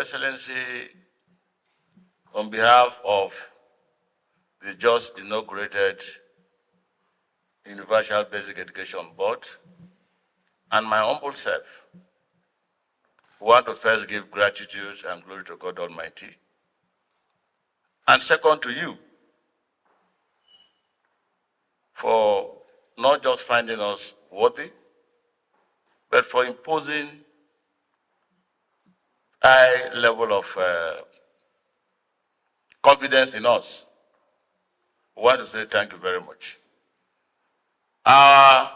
Excellency, on behalf of the just inaugurated Universal Basic Education Board and my humble self, we want to first give gratitude and glory to God Almighty. And second, to you for not just finding us worthy, but for imposing high level of confidence in us. We want to say thank you very much. Our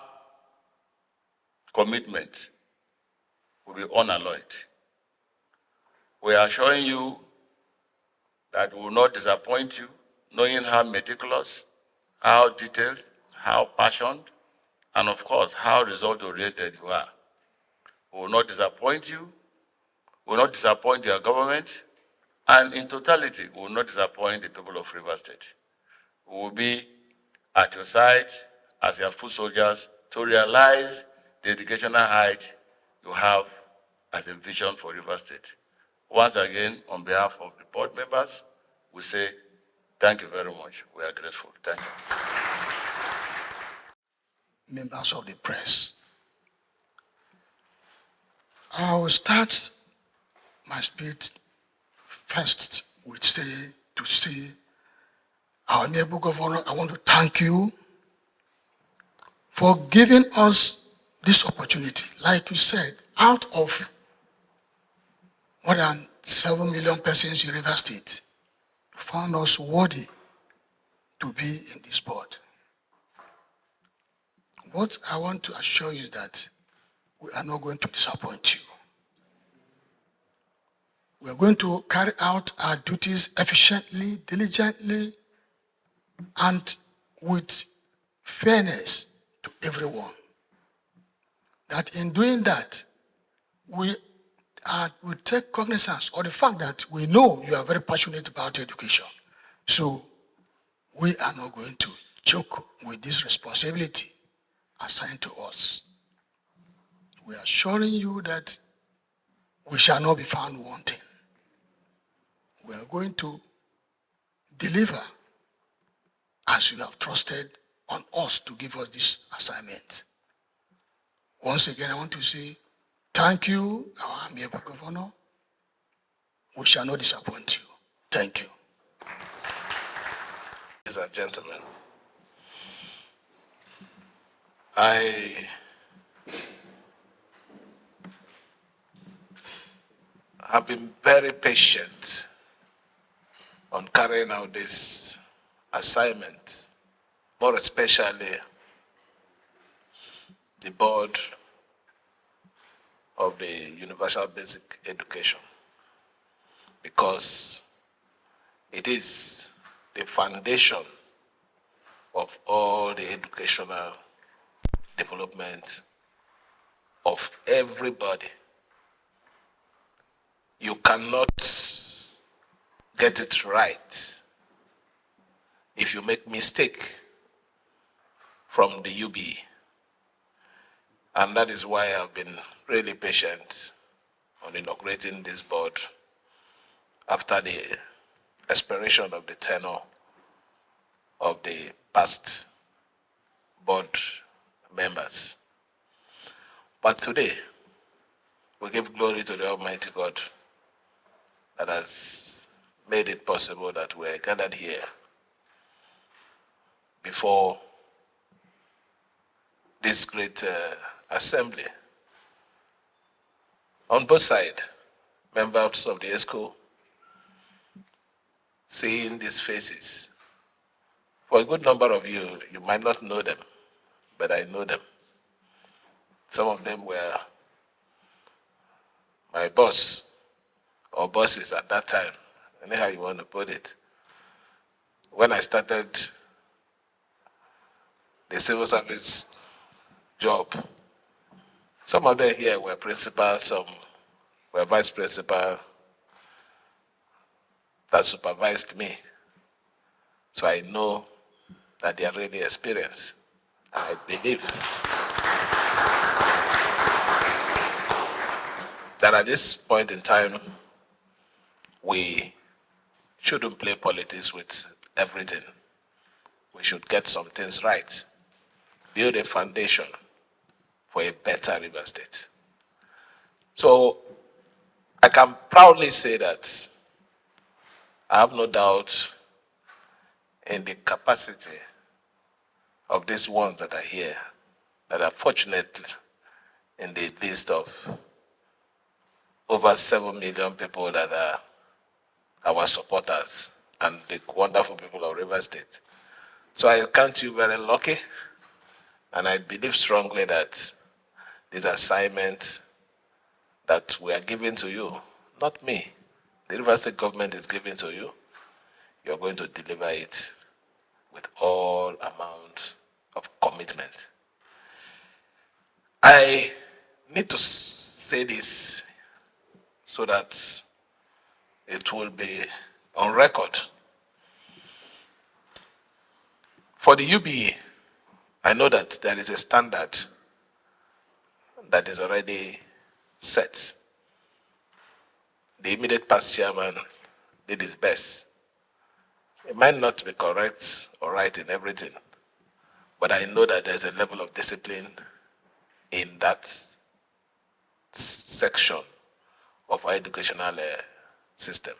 commitment will be unalloyed. We are showing you that we will not disappoint you, knowing how meticulous, how detailed, how passionate, and of course, how result-oriented you are. We will not disappoint you, we will not disappoint your government, and in totality, we will not disappoint the people of Rivers State. We will be at your side as your foot soldiers to realize the educational height you have as a vision for Rivers State. Once again, on behalf of the board members, we say thank you very much. We are grateful. Thank you. Members of the press, I will start my speech first with to say, our neighbor governor, I want to thank you for giving us this opportunity. Like you said, out of more than 7 million persons in Rivers State, you found us worthy to be in this board. What I want to assure you is that we are not going to disappoint you. We are going to carry out our duties efficiently, diligently, and with fairness to everyone. That in doing that, we take cognizance of the fact that we know you are very passionate about education. So we are not going to joke with this responsibility assigned to us. We are assuring you that we shall not be found wanting. We are going to deliver as you have trusted on us to give us this assignment. Once again, I want to say thank you, our amiable governor. We shall not disappoint you. Thank you. Ladies and gentlemen, I have been very patient on carrying out this assignment, more especially the board of the Universal Basic Education, because it is the foundation of all the educational development of everybody. You cannot get it right if you make mistake from the UB. And that is why I've been really patient on inaugurating this board after the expiration of the tenure of the past board members. But today, we give glory to the Almighty God that has made it possible that we're gathered here before this great assembly. On both sides, members of the ESCO, seeing these faces. For a good number of you, you might not know them, but I know them. Some of them were my boss or bosses at that time, anyhow you want to put it. When I started the civil service job, some of them here were principal, some were vice principal that supervised me. So I know that they are really experienced. I believe that at this point in time, we shouldn't play politics with everything. We should get some things right, build a foundation for a better River State. So I can proudly say that I have no doubt in the capacity of these ones that are here, that are fortunate in the list of over 7 million people that are our supporters and the wonderful people of River State. So I count you very lucky, and I believe strongly that this assignment that we are giving to you, not me, the River State government is giving to you, you're going to deliver it with all amount of commitment. I need to say this so that it will be on record. For the UBE, I know that there is a standard that is already set. The immediate past chairman did his best. It might not be correct or right in everything, but I know that there's a level of discipline in that section of our educational system.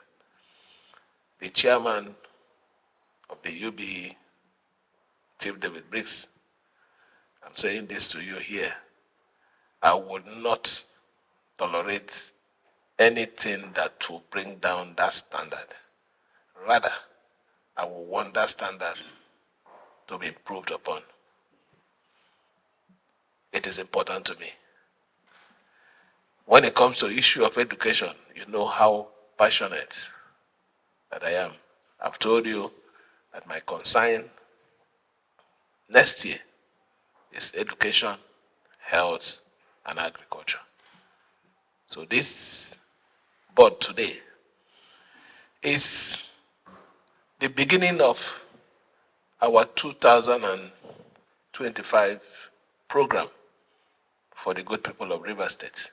The chairman of the UBE, Chief David Briggs, I'm saying this to you here, I would not tolerate anything that will bring down that standard. Rather, I will want that standard to be improved upon. It is important to me. When it comes to issue of education, you know how passionate that I am. I've told you that my concern next year is education, health, and agriculture. So this board today is the beginning of our 2025 program for the good people of River State.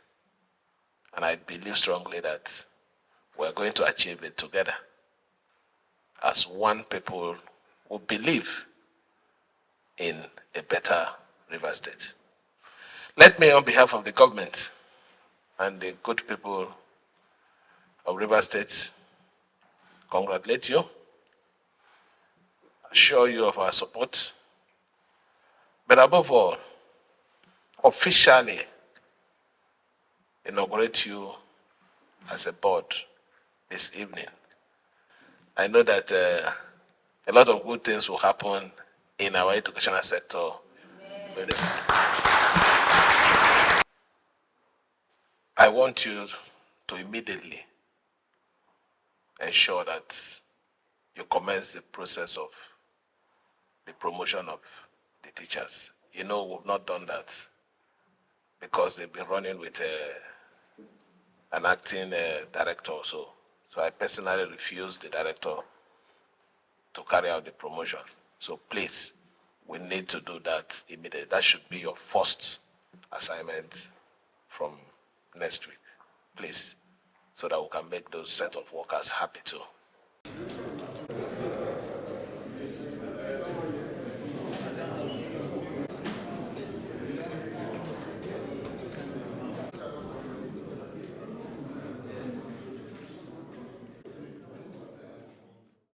And I believe strongly that we're going to achieve it together as one people who believe in a better River State. Let me, on behalf of the government and the good people of River State, congratulate you, assure you of our support, but above all, officially inaugurate you as a board this evening. I know that a lot of good things will happen in our educational sector. I want you to immediately ensure that you commence the process of the promotion of the teachers. You know, we've not done that because they've been running with an acting director also. So I personally refused the director to carry out the promotion. So please, we need to do that immediately. That should be your first assignment from next week, please, so that we can make those set of workers happy too.